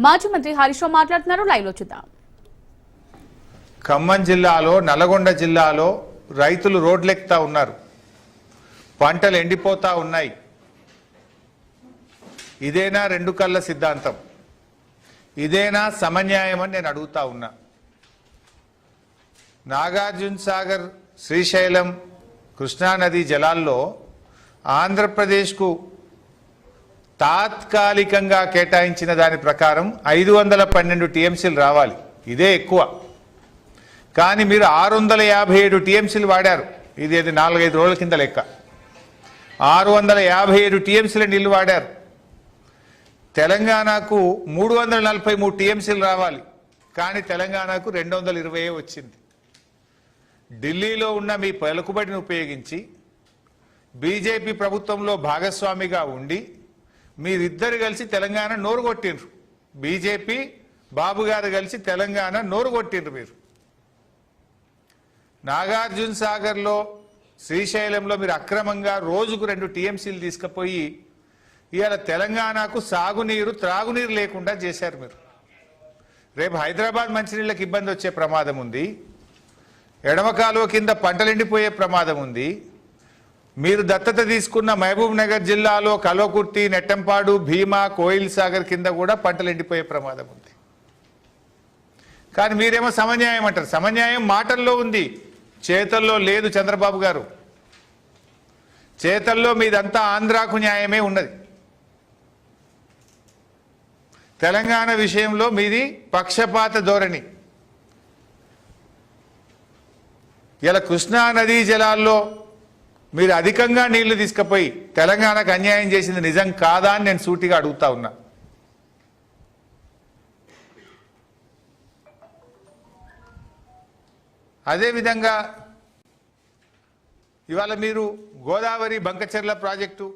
మాజీ మంత్రి హరీష్ రావు మాట్లాడుతున్నారు. లైవ్ లో చూద్దాం. ఖమ్మం జిల్లాలో, నల్గొండ జిల్లాలో రైతులు రోడ్లెక్కుతా ఉన్నారు. పంటలు ఎండిపోతా ఉన్నాయి. ఇదేనా రెండు కళ్ళ సిద్ధాంతం? ఇదేనా సమన్యాయం అని నేను అడుగుతా ఉన్నా. నాగార్జున సాగర్, శ్రీశైలం, కృష్ణానది జలాల్లో ఆంధ్రప్రదేశ్కు తాత్కాలికంగా కేటాయించిన దాని ప్రకారం 512 టీఎంసీలు రావాలి. ఇదే ఎక్కువ. కానీ మీరు 657 టీఎంసీలు వాడారు. ఇది 4-5 రోజుల కింద లెక్క. 657 టీఎంసీల నీళ్లు వాడారు. తెలంగాణకు 343 టీఎంసీలు రావాలి. కానీ తెలంగాణకు 220 వచ్చింది. ఢిల్లీలో ఉన్న మీ పలుకుబడిని ఉపయోగించి బీజేపీ ప్రభుత్వంలో భాగస్వామిగా ఉండి మీరిద్దరు కలిసి తెలంగాణ నోరు కొట్టిండ్రు. బీజేపీ బాబు గారు కలిసి తెలంగాణ నోరు కొట్టిండ్రు. మీరు నాగార్జున సాగర్లో, శ్రీశైలంలో మీరు అక్రమంగా రోజుకు 2 టీఎంసీలు తీసుకుపోయి ఇవాళ తెలంగాణకు సాగునీరు, త్రాగునీరు లేకుండా చేశారు. మీరు రేపు హైదరాబాద్ మంచినీళ్ళకి ఇబ్బంది వచ్చే ప్రమాదం ఉంది. ఎడమ కాలువ కింద పంటలు ఎండిపోయే ప్రమాదం ఉంది. మీరు దత్తత తీసుకున్న మహబూబ్ నగర్ జిల్లాలో కల్వకుర్తి, నెట్టంపాడు, భీమా, కోయిల్ సాగర్ కింద కూడా పంటలు ఎండిపోయే ప్రమాదం ఉంది. కానీ మీరేమో సమన్యాయం అంటారు. సమన్యాయం మాటల్లో ఉంది, చేతల్లో లేదు. చంద్రబాబు గారు, చేతల్లో మీదంతా ఆంధ్రాకు న్యాయమే ఉన్నది. తెలంగాణ విషయంలో మీది పక్షపాత ధోరణి. ఇలా కృష్ణా నదీ జలాల్లో మీరు అధికంగా నీళ్లు తీసుకుపోయి తెలంగాణకు అన్యాయం చేసింది నిజం కాదా అని నేను సూటిగా అడుగుతా ఉన్నా. అదేవిధంగా ఇవాళ మీరు గోదావరి బంకచెర్ల ప్రాజెక్టు,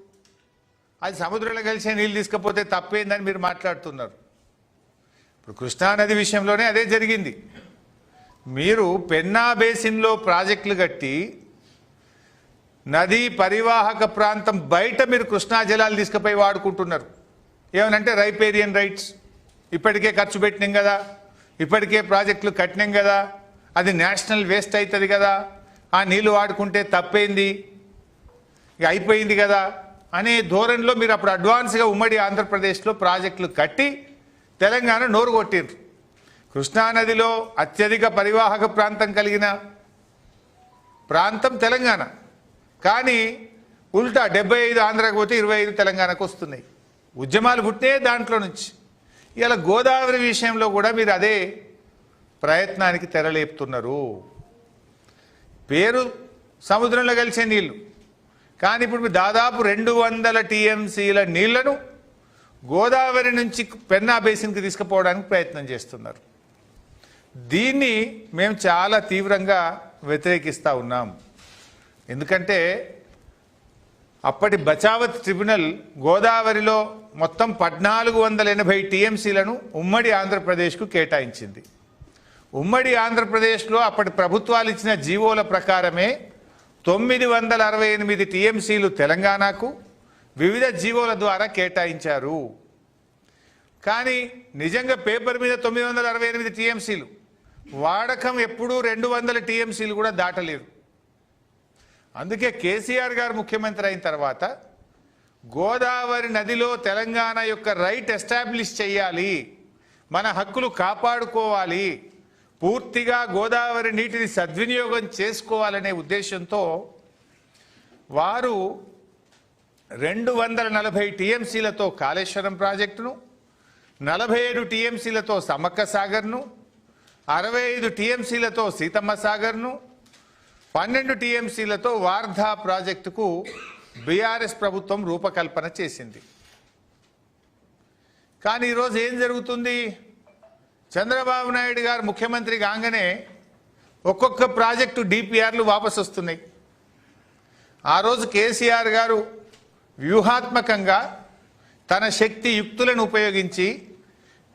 అది సముద్రంలో కలిసే నీళ్ళు తీసుకపోతే తప్పేందని మీరు మాట్లాడుతున్నారు. ఇప్పుడు కృష్ణానది విషయంలోనే అదే జరిగింది. మీరు పెన్నా బేసిన్లో ప్రాజెక్టులు కట్టి నదీ పరివాహక ప్రాంతం బయట మీరు కృష్ణా జలాలు తీసుకుపోయి వాడుకుంటున్నారు. ఏమనంటే రైపేరియన్ రైట్స్, ఇప్పటికే ఖర్చు పెట్టినాం కదా, ఇప్పటికే ప్రాజెక్టులు కట్టినాం కదా, అది నేషనల్ వేస్ట్ అవుతుంది కదా, ఆ నీళ్లు వాడుకుంటే తప్పైంది, ఇక అయిపోయింది కదా అనే ధోరణిలో మీరు అప్పుడు అడ్వాన్స్గా ఉమ్మడి ఆంధ్రప్రదేశ్లో ప్రాజెక్టులు కట్టి తెలంగాణ నోరు కొట్టిండ్రు. కృష్ణానదిలో అత్యధిక పరివాహక ప్రాంతం కలిగిన ప్రాంతం తెలంగాణ. కానీ ఉల్టా 75 ఆంధ్రాకు పోతే 25 తెలంగాణకు వస్తున్నాయి. ఉద్యమాలు పుట్టే దాంట్లో నుంచి. ఇలా గోదావరి విషయంలో కూడా మీరు అదే ప్రయత్నానికి తెరలేపుతున్నారు. పేరు సముద్రంలో కలిసే నీళ్లు, కానీ ఇప్పుడు మీరు దాదాపు 200 టీఎంసీల నీళ్లను గోదావరి నుంచి పెన్నా బేసిన్కి తీసుకుపోవడానికి ప్రయత్నం చేస్తున్నారు. దీన్ని మేము చాలా తీవ్రంగా వ్యతిరేకిస్తూ ఉన్నాం. ఎందుకంటే అప్పటి బచావత్ ట్రిబ్యునల్ గోదావరిలో మొత్తం 1480 టీఎంసీలను ఉమ్మడి ఆంధ్రప్రదేశ్కు కేటాయించింది. ఉమ్మడి ఆంధ్రప్రదేశ్లో అప్పటి ప్రభుత్వాలు ఇచ్చిన జీవోల ప్రకారమే 968 టీఎంసీలు తెలంగాణకు వివిధ జీవోల ద్వారా కేటాయించారు. కానీ నిజంగా పేపర్ మీద 968 టీఎంసీలు, వాడకం ఎప్పుడూ 200 టీఎంసీలు కూడా దాటలేదు. అందుకే కేసీఆర్ గారు ముఖ్యమంత్రి అయిన తర్వాత గోదావరి నదిలో తెలంగాణ యొక్క రైట్ ఎస్టాబ్లిష్ చేయాలి, మన హక్కులు కాపాడుకోవాలి, పూర్తిగా గోదావరి నీటిని సద్వినియోగం చేసుకోవాలనే ఉద్దేశంతో వారు 240 టీఎంసీలతో కాళేశ్వరం ప్రాజెక్టును, 47 టీఎంసీలతో సమ్మక్క సాగర్ను, 65 టీఎంసీలతో సీతమ్మ సాగర్ను, 12 టీఎంసీలతో వార్ధా ప్రాజెక్టుకు బీఆర్ఎస్ ప్రభుత్వం రూపకల్పన చేసింది. కానీ ఈరోజు ఏం జరుగుతుంది? చంద్రబాబు నాయుడు గారు ముఖ్యమంత్రి కాగానే ఒక్కొక్క ప్రాజెక్టు డిపిఆర్లు వాపసు వస్తున్నాయి. ఆ రోజు కేసీఆర్ గారు వ్యూహాత్మకంగా తన శక్తి యుక్తులను ఉపయోగించి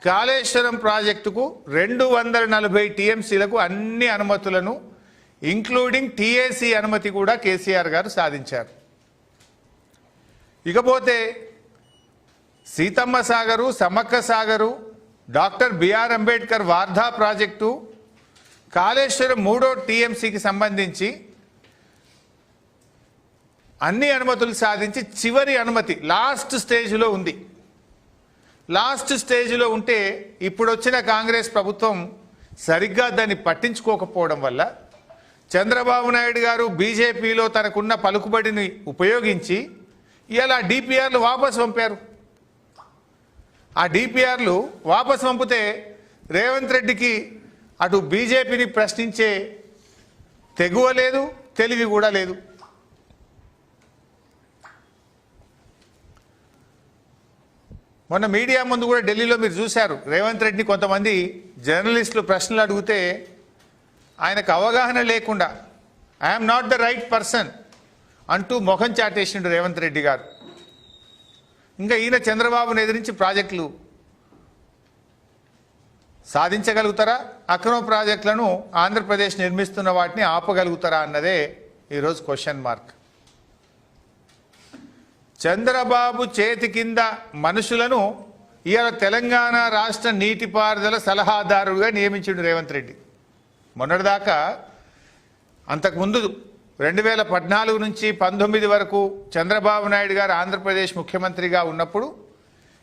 కాళేశ్వరం ప్రాజెక్టుకు 240 టీఎంసీలకు అన్ని అనుమతులను ఇంక్లూడింగ్ టీఏసీ అనుమతి కూడా కేసీఆర్ గారు సాధించారు. ఇకపోతే Seethamma Sagar, Sammakka Sagar doctor BR Ambedkar Wardha project, Kaleshwaram 3వ టీఎంసీకి సంబంధించి అన్ని అనుమతులు సాధించి చివరి అనుమతి లాస్ట్ స్టేజ్లో ఉంది. లాస్ట్ స్టేజ్లో ఉంటే ఇప్పుడు వచ్చిన కాంగ్రెస్ ప్రభుత్వం సరిగ్గా దాన్ని పట్టించుకోకపోవడం వల్ల చంద్రబాబు నాయుడు గారు బీజేపీలో తనకున్న పలుకుబడిని ఉపయోగించి ఇలా డిపిఆర్లు వాపసు పంపారు. ఆ డిపిఆర్లు వాపసు పంపితే రేవంత్ రెడ్డికి అటు బీజేపీని ప్రశ్నించే తెగువ లేదు, తెలివి కూడా లేదు. మొన్న మీడియా ముందు కూడా ఢిల్లీలో మీరు చూశారు, రేవంత్ రెడ్డిని కొంతమంది జర్నలిస్టులు ప్రశ్నలు అడిగితే ఆయనకు అవగాహన లేకుండా I'm not the right person అంటూ ముఖం చాటేసిండు రేవంత్ రెడ్డి గారు. ఇంకా ఈయన చంద్రబాబును ఎదిరించి ప్రాజెక్టులు సాధించగలుగుతారా, అక్రమ ప్రాజెక్టులను ఆంధ్రప్రదేశ్ నిర్మిస్తున్న వాటిని ఆపగలుగుతారా అన్నదే ఈరోజు క్వశ్చన్ మార్క్. చంద్రబాబు చేతి కింద మనుషులను ఇవాళ తెలంగాణ రాష్ట్ర నీటిపారుదల సలహాదారుడుగా నియమించిండు రేవంత్ రెడ్డి. మొన్నటిదాకా అంతకుముందు 2014 నుంచి 19 వరకు చంద్రబాబు నాయుడు గారు ఆంధ్రప్రదేశ్ ముఖ్యమంత్రిగా ఉన్నప్పుడు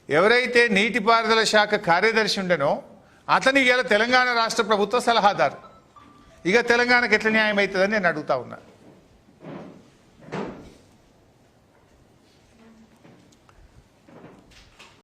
ఎవరైతే నీటిపారుదల శాఖ కార్యదర్శి ఉండనో అతని ఇవాళ తెలంగాణ రాష్ట్ర ప్రభుత్వ సలహాదారు. ఇక తెలంగాణకు ఎట్లా న్యాయం అవుతుందని నేను అడుగుతా ఉన్నా.